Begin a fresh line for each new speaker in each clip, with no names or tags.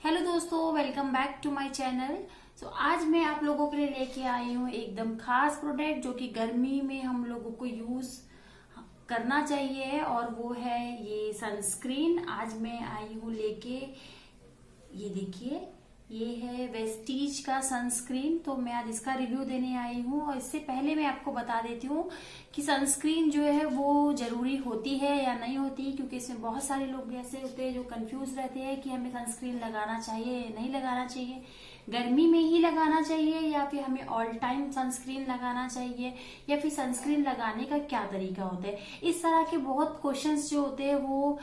Hello दोस्तों, welcome back to my channel. आज मैं आप लोगों के लिए लेके आई हूँ एकदम खास प्रोडक्ट जो कि गर्मी में हम लोगों को यूज करना चाहिए, और वो है ये सनस्क्रीन। आज मैं आई हूँ लेके, ये देखिए, ये है वेस्टीज का सनस्क्रीन। तो मैं आज इसका रिव्यू देने आई हूँ, और इससे पहले मैं आपको बता देती हूँ कि सनस्क्रीन जो है वो जरूरी होती है या नहीं होती, क्योंकि इसमें बहुत सारे लोग ऐसे होते हैं जो कंफ्यूज रहते हैं कि हमें सनस्क्रीन लगाना चाहिए या नहीं लगाना चाहिए, गर्मी में ही लगाना चाहिए या फिर हमें ऑल टाइम सनस्क्रीन लगाना चाहिए, या फिर सनस्क्रीन लगाने का क्या तरीका होता है। इस तरह के बहुत क्वेश्चंस जो होते हैं वो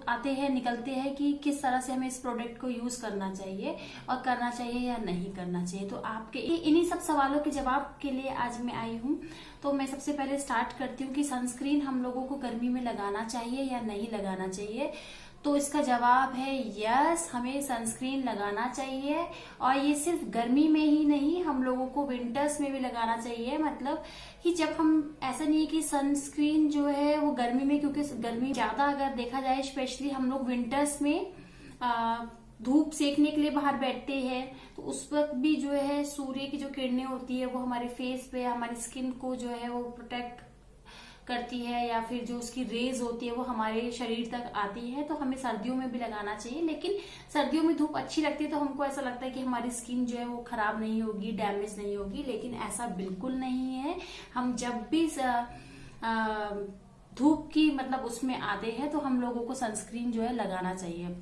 आते हैं, निकलते हैं कि किस तरह से हमें इस प्रोडक्ट को यूज करना चाहिए और करना चाहिए या नहीं करना चाहिए। तो आपके इन्हीं सब सवालों के जवाब के लिए आज मैं आई हूँ। तो मैं सबसे पहले स्टार्ट करती हूँ कि सनस्क्रीन हम लोगों को गर्मी में लगाना चाहिए या नहीं लगाना चाहिए। तो इसका जवाब है यस, हमें सनस्क्रीन लगाना चाहिए, और ये सिर्फ गर्मी में ही नहीं, हम लोगों को विंटर्स में भी लगाना चाहिए। मतलब कि जब हम, ऐसा नहीं है कि सनस्क्रीन जो है वो गर्मी में, क्योंकि गर्मी ज्यादा अगर देखा जाए, स्पेशली हम लोग विंटर्स में धूप सेकने के लिए बाहर बैठते हैं, तो उस वक्त भी जो है सूर्य की जो किरणें होती है वो हमारे फेस पे, हमारी स्किन को जो है वो प्रोटेक्ट करती है, या फिर जो उसकी रेज होती है वो हमारे शरीर तक आती है। तो हमें सर्दियों में भी लगाना चाहिए, लेकिन सर्दियों में धूप अच्छी लगती है तो हमको ऐसा लगता है कि हमारी स्किन जो है वो खराब नहीं होगी, डैमेज नहीं होगी, लेकिन ऐसा बिल्कुल नहीं है। हम जब भी धूप की मतलब उसमें आते हैं तो हम लोगों को सनस्क्रीन जो है लगाना चाहिए।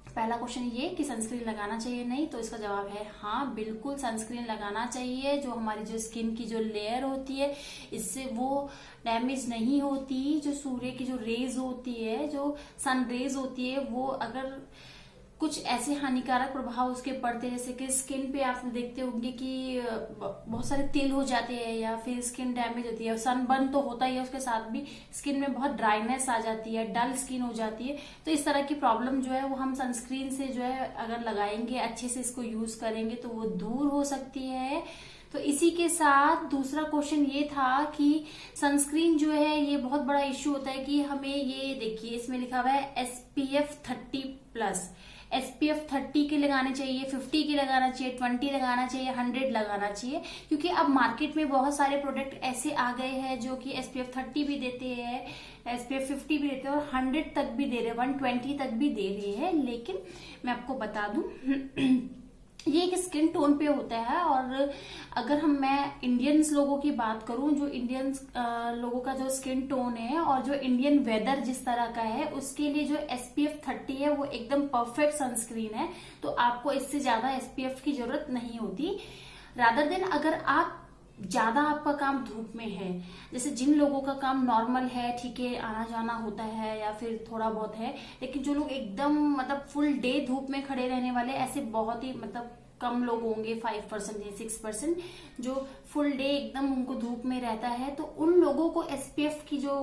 पहला क्वेश्चन ये कि सनस्क्रीन लगाना चाहिए नहीं, तो इसका जवाब है हाँ, बिल्कुल सनस्क्रीन लगाना चाहिए। जो हमारी जो स्किन की जो लेयर होती है इससे वो डैमेज नहीं होती। जो सूर्य की जो रेज होती है, जो सन रेज होती है, वो अगर कुछ ऐसे हानिकारक प्रभाव उसके पड़ते हैं, जैसे कि स्किन पे आप देखते होंगे कि बहुत सारे तिल हो जाते हैं या फिर स्किन डैमेज होती है, सनबर्न तो होता ही है, उसके साथ भी स्किन में बहुत ड्राइनेस आ जाती है, डल स्किन हो जाती है। तो इस तरह की प्रॉब्लम जो है वो हम सनस्क्रीन से जो है अगर लगाएंगे, अच्छे से इसको यूज करेंगे तो वो दूर हो सकती है। तो इसी के साथ दूसरा क्वेश्चन ये था कि सनस्क्रीन जो है ये बहुत बड़ा इश्यू होता है कि हमें, ये देखिए इसमें लिखा हुआ है SPF 30+। SPF 30 के लगाने चाहिए, 50 के लगाना चाहिए, 20 लगाना चाहिए, 100 लगाना चाहिए, क्योंकि अब मार्केट में बहुत सारे प्रोडक्ट ऐसे आ गए हैं जो कि SPF 30 भी देते हैं, SPF 50 भी देते हैं, और 100 तक भी दे रहे हैं, 120 तक भी दे रहे हैं। लेकिन मैं आपको बता दूं ये एक स्किन टोन पे होता है, और अगर मैं इंडियंस लोगों की बात करूं, जो इंडियंस लोगों का जो स्किन टोन है और जो इंडियन वेदर जिस तरह का है, उसके लिए जो SPF 30 है वो एकदम परफेक्ट सनस्क्रीन है। तो आपको इससे ज्यादा SPF की जरूरत नहीं होती। रादर देन अगर आप ज्यादा, आपका काम धूप में है, जैसे जिन लोगों का काम नॉर्मल है, ठीक है, आना जाना होता है या फिर थोड़ा बहुत है, लेकिन जो लोग एकदम मतलब फुल डे धूप में खड़े रहने वाले, ऐसे बहुत ही मतलब कम लोग होंगे, 5% या 6% जो फुल डे एकदम उनको धूप में रहता है, तो उन लोगों को SPF की जो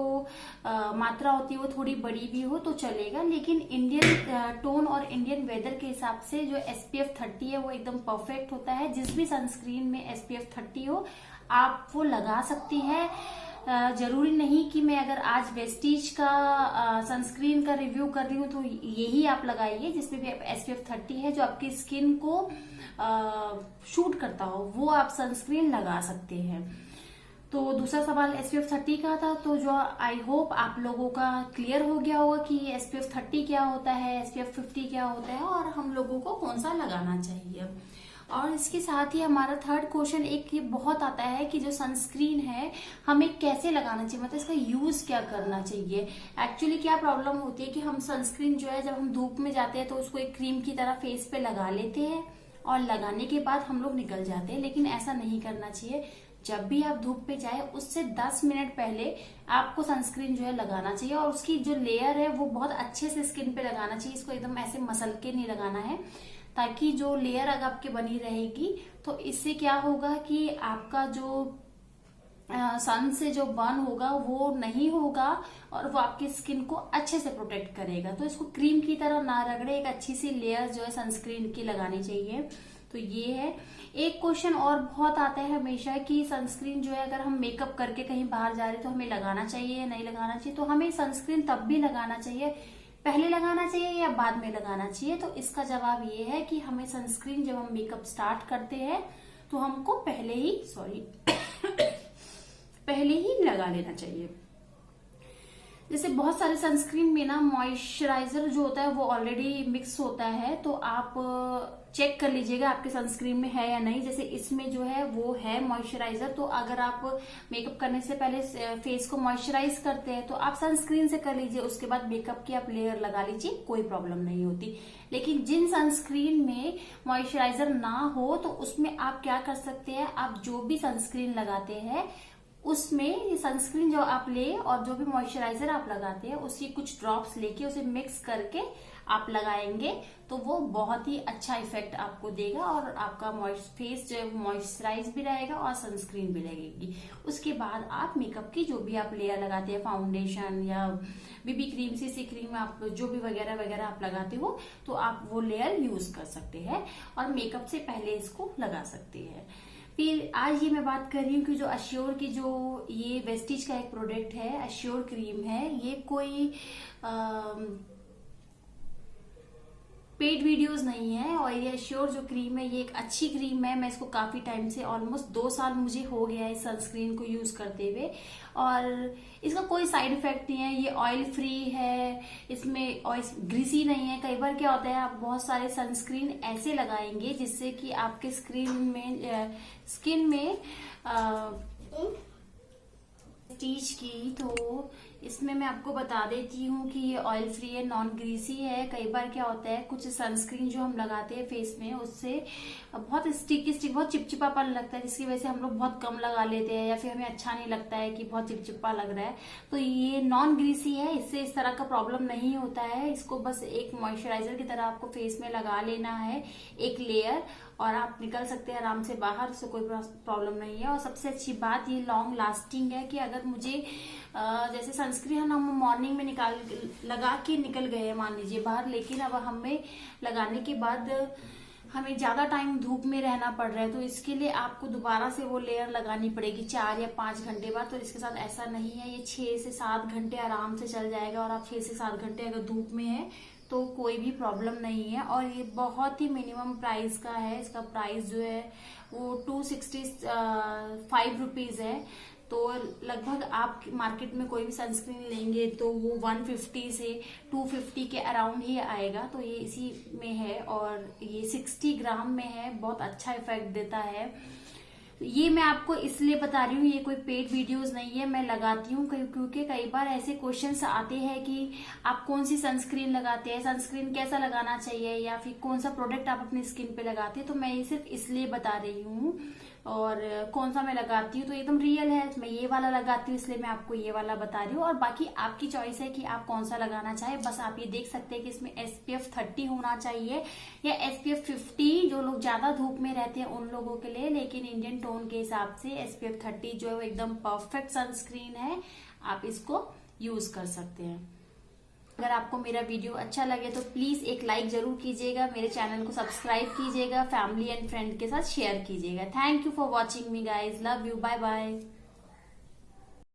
मात्रा होती है वो थोड़ी बड़ी भी हो तो चलेगा। लेकिन इंडियन टोन और इंडियन वेदर के हिसाब से जो SPF 30 है वो एकदम परफेक्ट होता है। जिस भी सनस्क्रीन में SPF 30 हो आप वो लगा सकती है। जरूरी नहीं कि मैं अगर आज वेस्टीज का सनस्क्रीन का रिव्यू कर रही हूँ तो यही आप लगाइए, जिसमें भी SPF 30 है, जो आपकी स्किन को शूट करता हो वो आप सनस्क्रीन लगा सकते हैं। तो दूसरा सवाल SPF 30 का था, तो जो आई होप आप लोगों का क्लियर हो गया होगा कि SPF 30 क्या होता है, SPF 50 क्या होता है, और हम लोगों को कौन सा लगाना चाहिए। और इसके साथ ही हमारा थर्ड क्वेश्चन एक ये बहुत आता है कि जो सनस्क्रीन है हमें कैसे लगाना चाहिए, मतलब इसका यूज क्या करना चाहिए। एक्चुअली क्या प्रॉब्लम होती है कि हम सनस्क्रीन जो है जब हम धूप में जाते हैं तो उसको एक क्रीम की तरह फेस पे लगा लेते हैं, और लगाने के बाद हम लोग निकल जाते हैं, लेकिन ऐसा नहीं करना चाहिए। जब भी आप धूप पे जाए उससे 10 मिनट पहले आपको सनस्क्रीन जो है लगाना चाहिए, और उसकी जो लेयर है वो बहुत अच्छे से स्किन पे लगाना चाहिए। इसको एकदम ऐसे मसल के नहीं लगाना है, ताकि जो लेयर अगर आपके बनी रहेगी तो इससे क्या होगा कि आपका जो सन से जो बर्न होगा वो नहीं होगा, और वो आपकी स्किन को अच्छे से प्रोटेक्ट करेगा। तो इसको क्रीम की तरह ना रगड़े, एक अच्छी सी लेयर जो है सनस्क्रीन की लगानी चाहिए। तो ये है। एक क्वेश्चन और बहुत आता है हमेशा कि सनस्क्रीन जो है अगर हम मेकअप करके कहीं बाहर जा रहे हैं तो हमें लगाना चाहिए या नहीं लगाना चाहिए। तो हमें सनस्क्रीन तब भी लगाना चाहिए पहले लगाना चाहिए या बाद में लगाना चाहिए? तो इसका जवाब ये है कि हमें सनस्क्रीन जब हम मेकअप स्टार्ट करते हैं तो हमको पहले ही लगा लेना चाहिए। जैसे बहुत सारे सनस्क्रीन में ना मॉइस्चराइजर जो होता है वो ऑलरेडी मिक्स होता है, तो आप चेक कर लीजिएगा आपके सनस्क्रीन में है या नहीं। जैसे इसमें जो है वो है मॉइस्चराइजर, तो अगर आप मेकअप करने से पहले फेस को मॉइस्चराइज करते हैं तो आप सनस्क्रीन से कर लीजिए, उसके बाद मेकअप की आप लेयर लगा लीजिए, कोई प्रॉब्लम नहीं होती। लेकिन जिन सनस्क्रीन में मॉइस्चराइजर ना हो तो उसमें आप क्या कर सकते हैं, आप जो भी सनस्क्रीन लगाते हैं उसमें ये सनस्क्रीन जो आप ले और जो भी मॉइस्चराइजर आप लगाते हैं उसकी कुछ ड्रॉप्स लेके उसे मिक्स करके आप लगाएंगे तो वो बहुत ही अच्छा इफेक्ट आपको देगा और आपका फेस जो है मॉइस्चराइज भी रहेगा और सनस्क्रीन भी लगेगी। उसके बाद आप मेकअप की जो भी आप लेयर लगाते हैं, फाउंडेशन या बीबी क्रीम, सीसी क्रीम, आप जो भी वगैरह वगैरह आप लगाते हो तो आप वो लेयर यूज कर सकते हैं और मेकअप से पहले इसको लगा सकते हैं। फिर आज ये मैं बात कर रही हूँ कि जो अश्योर की जो ये वेस्टीज का एक प्रोडक्ट है, अश्योर क्रीम है, ये कोई पेड वीडियोस नहीं है और ये अश्योर जो क्रीम है ये एक अच्छी क्रीम है। मैं इसको काफी टाइम से, ऑलमोस्ट 2 साल मुझे हो गया है इस सनस्क्रीन को यूज करते हुए और इसका कोई साइड इफेक्ट नहीं है। ये ऑयल फ्री है, इसमें ऑयल ग्रीसी नहीं है। कई बार क्या होता है आप बहुत सारे सनस्क्रीन ऐसे लगाएंगे जिससे कि आपके स्किन में स्टीच की, तो इसमें मैं आपको बता देती हूँ कि ये ऑयल फ्री है, नॉन ग्रीसी है। कई बार क्या होता है कुछ सनस्क्रीन जो हम लगाते हैं फेस में उससे बहुत स्टिक बहुत चिपचिपापन लगता है, जिसकी वजह से हम लोग बहुत कम लगा लेते हैं या फिर हमें अच्छा नहीं लगता है कि बहुत चिपचिपा लग रहा है। तो ये नॉन ग्रीसी है, इससे इस तरह का प्रॉब्लम नहीं होता है। इसको बस एक मॉइस्चराइजर की तरह आपको फेस में लगा लेना है एक लेयर और आप निकल सकते हैं आराम से बाहर, से कोई प्रॉब्लम नहीं है। और सबसे अच्छी बात ये लॉन्ग लास्टिंग है कि अगर मुझे जैसे सनस्क्रीन हम मॉर्निंग में लगा के निकल गए हैं मान लीजिए बाहर, लेकिन अब हमें लगाने के बाद हमें ज्यादा टाइम धूप में रहना पड़ रहा है तो इसके लिए आपको दोबारा से वो लेयर लगानी पड़ेगी 4 या 5 घंटे बाद। तो इसके साथ ऐसा नहीं है, ये 6 से 7 घंटे आराम से चल जाएगा और आप 6 से 7 घंटे अगर धूप में है तो कोई भी प्रॉब्लम नहीं है। और ये बहुत ही मिनिमम प्राइस का है, इसका प्राइस जो है वो 265 रुपीज है। तो लगभग आप मार्केट में कोई भी सनस्क्रीन लेंगे तो वो 150 से 250 के अराउंड ही आएगा, तो ये इसी में है और ये 60 ग्राम में है, बहुत अच्छा इफेक्ट देता है। ये मैं आपको इसलिए बता रही हूँ, ये कोई पेड वीडियोस नहीं है, मैं लगाती हूँ क्योंकि कई बार ऐसे क्वेश्चंस आते हैं कि आप कौन सी सनस्क्रीन लगाते हैं, सनस्क्रीन कैसा लगाना चाहिए या फिर कौन सा प्रोडक्ट आप अपनी स्किन पे लगाते हैं। तो मैं ये सिर्फ इसलिए बता रही हूँ और कौन सा मैं लगाती हूँ तो एकदम रियल है, मैं ये वाला लगाती हूँ इसलिए मैं आपको ये वाला बता रही हूँ। और बाकी आपकी चॉइस है कि आप कौन सा लगाना चाहे। बस आप ये देख सकते हैं कि इसमें SPF 30 होना चाहिए या SPF 50 जो लोग ज्यादा धूप में रहते हैं उन लोगों के लिए, लेकिन इंडियन टोन के हिसाब से SPF 30 जो है वो एकदम परफेक्ट सनस्क्रीन है, आप इसको यूज कर सकते हैं। अगर आपको मेरा वीडियो अच्छा लगे तो प्लीज एक लाइक जरूर कीजिएगा, मेरे चैनल को सब्सक्राइब कीजिएगा, फैमिली एंड फ्रेंड के साथ शेयर कीजिएगा। Thank you for watching me guys, love you, bye bye.